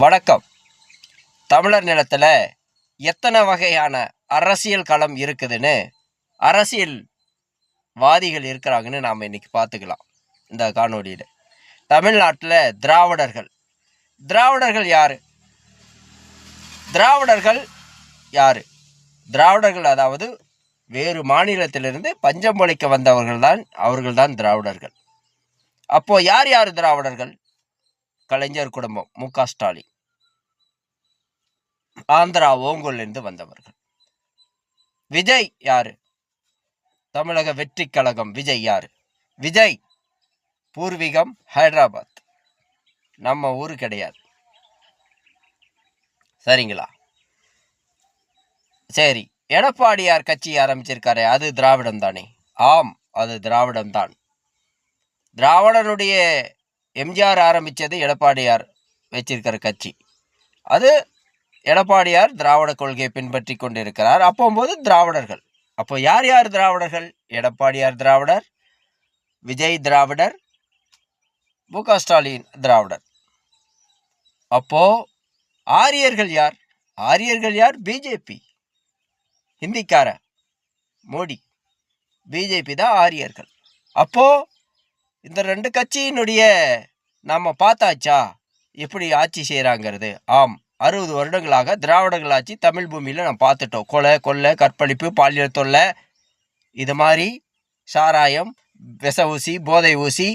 வணக்கம். தமிழர் நிலத்தில் எத்தனை வகையான அரசியல் களம் இருக்குதுன்னு அரசியல்வாதிகள் இருக்கிறாங்கன்னு நாம் இன்னைக்கு பார்த்துக்கலாம் இந்த காணொலியில். தமிழ்நாட்டில் திராவிடர்கள் யார்? திராவிடர்கள் அதாவது வேறு மாநிலத்திலிருந்து பஞ்சம் பொழைக்க அவர்கள்தான் திராவிடர்கள். அப்போ யார் திராவிடர்கள்? கலைஞர் குடும்பம், மு.க. ஸ்டாலின், ஆந்திரா ஓங்கோலிருந்து வந்தவர்கள். விஜய் யாரு? தமிழக வெற்றி கழகம். விஜய் யாரு? விஜய் பூர்வீகம் ஹைதராபாத், நம்ம ஊரு கிடையாது. சரிங்களா? சரி, எடப்பாடியார் கட்சி ஆரம்பிச்சிருக்காரு, அது திராவிடம் தானே? ஆம், அது திராவிடம் தான். திராவிடனுடைய எம்ஜிஆர் ஆரம்பித்தது எடப்பாடியார் வச்சிருக்கிற கட்சி. அது எடப்பாடியார் திராவிட கொள்கையை பின்பற்றி கொண்டிருக்கிறார். அப்போது திராவிடர்கள். அப்போ யார் திராவிடர்கள்? எடப்பாடியார் திராவிடர், விஜய் திராவிடர், மு.க. ஸ்டாலின் திராவிடர். அப்போ ஆரியர்கள் யார்? பிஜேபி, ஹிந்திக்கார மோடி, பிஜேபி தான் ஆரியர்கள். அப்போ இந்த ரெண்டு கட்சியினுடைய நம்ம பார்த்தாச்சா எப்படி ஆட்சி செய்கிறாங்கிறது? ஆம், 60 வருடங்களாக திராவிடர்கள் ஆட்சி தமிழ் பூமியில் நம்ம பார்த்துட்டோம். கொலை, கற்பழிப்பு, பாலியல் தொல்லை, இது மாதிரி சாராயம், விஷ ஊசி, போதை ஊசி,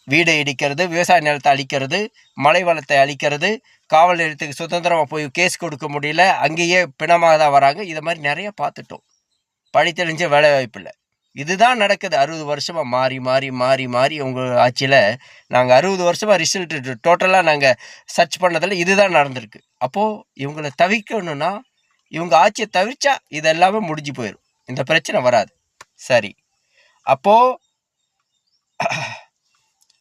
வீடை இடிக்கிறது, விவசாய நிலத்தை அழிக்கிறது, மலை வளத்தை அழிக்கிறது, காவல் நிலையத்துக்கு சுதந்திரமாக போய் கேஸ் கொடுக்க முடியல, அங்கேயே பிணமாக தான் வராங்க. இது மாதிரி நிறைய பார்த்துட்டோம். படித்தெளிஞ்ச வேலை வாய்ப்பு இல்லை. இதுதான் நடக்குது 60 வருஷமாக. மாறி மாறி மாறி மாறி உங்கள் ஆட்சியில் நாங்கள் 60 வருஷமாக ரிசல்ட் டோட்டலாக நாங்கள் சர்ச் பண்ணதில் இதுதான் நடந்திருக்கு. அப்போது இவங்களை தவிர்க்கணும்னா, இவங்க ஆட்சியை தவிர்த்தா இதெல்லாமே முடிஞ்சு போயிடும், இந்த பிரச்சனை வராது. சரி, அப்போது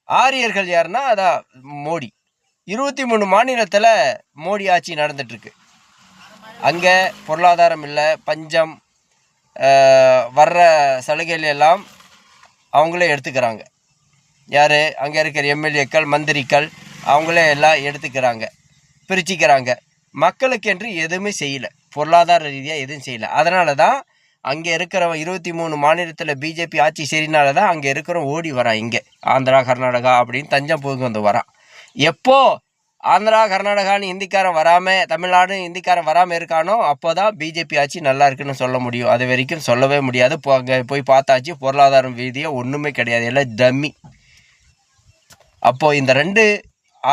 ஆரியர்கள் யாருன்னா அதான் மோடி. 23 மாநிலத்தில் மோடி ஆட்சி நடந்துட்டுருக்கு. அங்கே பொருளாதாரம் இல்லை, பஞ்சம், வர்ற சலுகைகள் எல்லாம் அவங்களே எடுத்துக்கிறாங்க. யார்? அங்கே இருக்கிற எம்எல்ஏக்கள், மந்திரிகள், அவங்களே எல்லாம் எடுத்துக்கிறாங்க, பிரிச்சுக்கிறாங்க. மக்களுக்கென்று எதுவுமே செய்யலை, பொருளாதார ரீதியாக எதுவும் செய்யலை. அதனால தான் அங்கே இருக்கிறவன் 23 மாநிலத்தில் பிஜேபி ஆட்சி சரினால தான் அங்கே இருக்கிறவன் ஓடி வரான். இங்கே ஆந்திரா, கர்நாடகா அப்படின்னு தஞ்சம் போய் வந்து வரான். எப்போ ஆந்திரா, கர்நாடகான்னு ஹிந்திக்காரன் வராமல், தமிழ்நாடு ஹிந்திக்காரன் வராமல் இருக்கானோ அப்போ தான் பிஜேபி ஆட்சி நல்லா இருக்குன்னு சொல்ல முடியும். அது வரைக்கும் சொல்லவே முடியாது. அங்கே போய் பார்த்தாச்சு, பொருளாதாரம் ரீதியாக ஒன்றுமே கிடையாது, எல்லாம் டம்மி. அப்போது இந்த ரெண்டு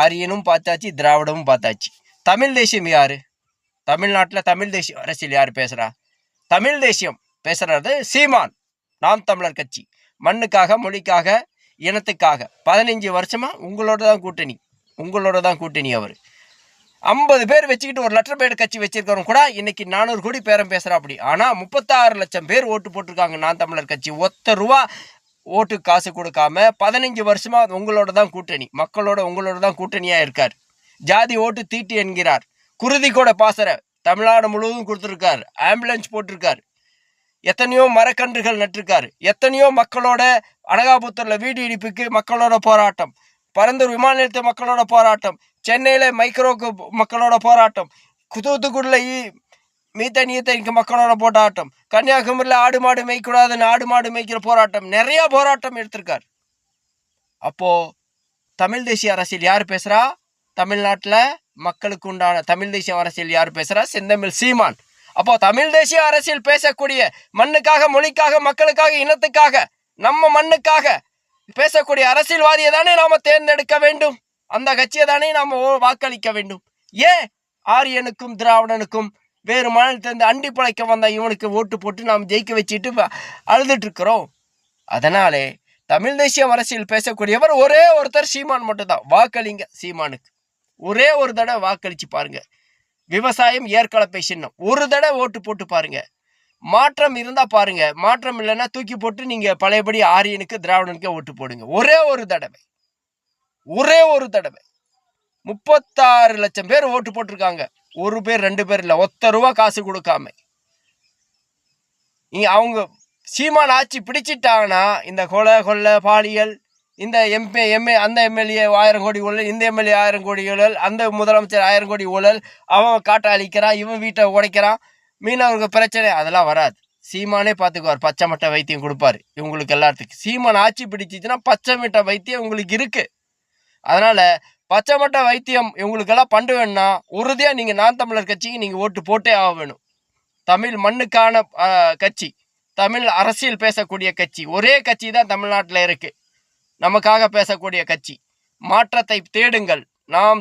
ஆரியனும் பார்த்தாச்சு, திராவிடமும் பார்த்தாச்சு. தமிழ் தேசியம் யார்? தமிழ்நாட்டில் தமிழ் தேசிய அரசியல் யார் பேசுகிறா? தமிழ் தேசியம் பேசுகிறது சீமான், நாம் தமிழர் கட்சி. மண்ணுக்காக, மொழிக்காக, இனத்துக்காக 15 வருஷமாக உங்களோட தான் கூட்டணி. அவர் 50 பேர் வச்சுக்கிட்டு ஒரு லெட்டர் பேட் கட்சி வச்சிருக்கிறவங்க கூட இன்னைக்கு 400 கோடி பேரம் பேசுகிறா. அப்படி ஆனால் 36 லட்சம் பேர் ஓட்டு போட்டிருக்காங்க நான் தமிழர் கட்சி. ₹1 ஓட்டு காசு கொடுக்காம 15 வருஷமாக உங்களோட தான் கூட்டணி, உங்களோட தான் கூட்டணியாக இருக்கார். ஜாதி ஓட்டு தீட்டு என்கிறார். குருதி கூட பாசற தமிழ்நாடு முழுவதும் கொடுத்துருக்கார். ஆம்புலன்ஸ் போட்டிருக்கார். எத்தனையோ மரக்கன்றுகள் நட்டிருக்காரு. எத்தனையோ மக்களோட அனகாபுத்தூரில் வீடு இடிப்புக்கு மக்களோட போராட்டம், பரந்தூர் விமான நிலையத்து மக்களோட போராட்டம், சென்னையில் மைக்ரோக்கு மக்களோட போராட்டம், தூத்துக்குடியில் மீத்தனிக்கு மக்களோட போராட்டம், கன்னியாகுமரியில் ஆடு மாடு மேய்க்கூடாதுன்னு ஆடு மாடு மேய்க்கிற போராட்டம், நிறையா போராட்டம் எடுத்திருக்கார். அப்போது தமிழ் தேசிய அரசியல் யார் பேசுகிறா? தமிழ்நாட்டில் மக்களுக்கு உண்டான தமிழ் தேசிய அரசியல் யார் பேசுகிறா? செந்தமிழ் சீமான். அப்போ தமிழ் தேசிய அரசியல் பேசக்கூடிய, மண்ணுக்காக, மொழிக்காக, மக்களுக்காக, இனத்துக்காக, நம்ம மண்ணுக்காக பேசக்கூடிய அரசியல்வாதியை தானே நாம் தேர்ந்தெடுக்க வேண்டும். அந்த கட்சியை தானே நாம் வாக்களிக்க வேண்டும். ஏன் ஆரியனுக்கும் திராவிடனுக்கும் வேறு மாநிலத்திலிருந்து அண்டி பழைக்க வந்த இவனுக்கு ஓட்டு போட்டு நாம் ஜெயிக்க வச்சுட்டு அழுதுட்டு இருக்கிறோம்? அதனாலே தமிழ் தேசிய அரசியல் பேசக்கூடியவர் ஒரே ஒருத்தர் சீமான் மட்டும்தான். வாக்களிங்க சீமானுக்கு. ஒரே ஒரு தடவை வாக்களிச்சு பாருங்க. விவசாயம் ஏற்கலப்பை சின்னம், ஒரு தடவை ஓட்டு போட்டு பாருங்க. மாற்றம் இருந்தால் பாருங்க, மாற்றம் இல்லைன்னா தூக்கி போட்டு நீங்கள் பழையபடி ஆரியனுக்கு, திராவிடனுக்கே ஓட்டு போடுங்க. ஒரே ஒரு தடவை 36 லட்சம் பேர் ஓட்டு போட்டிருக்காங்க. ஒரு பேர் 2 பேர் இல்லை, ₹1 காசு கொடுக்காம. அவங்க சீமான் ஆட்சி பிடிச்சிட்டாங்கன்னா இந்த கொலை, பாலியல், இந்த எம்ஏ அந்த எம்எல்ஏ 1000 கோடி ஊழல், இந்த எம்எல்ஏ 1000 கோடி ஊழல், அந்த முதலமைச்சர் 1000 கோடி ஊழல், அவன் காட்டை அழிக்கிறான், இவன் வீட்டை உடைக்கிறான், மீனவருக்கு பிரச்சனை, அதெல்லாம் வராது. சீமானே பார்த்துக்குவார், பச்சை மட்டை வைத்தியம் கொடுப்பாரு இவங்களுக்கு எல்லாத்துக்கும். சீமான் ஆட்சி பிடிச்சிச்சுன்னா பச்சை மட்டை வைத்தியம் உங்களுக்கு இருக்கு. அதனால பச்சை மட்டை வைத்தியம் இவங்களுக்கெல்லாம் பண்ண வேணும்னா உறுதியாக நீங்கள் நாம் தமிழர் கட்சிக்கு நீங்கள் ஓட்டு போட்டே ஆக வேணும். தமிழ் மண்ணுக்கான கட்சி, தமிழ் அரசியல் பேசக்கூடிய கட்சி, ஒரே கட்சி தான் தமிழ்நாட்டில் இருக்கு நமக்காக பேசக்கூடிய கட்சி. மாற்றத்தை தேடுங்கள். நாம்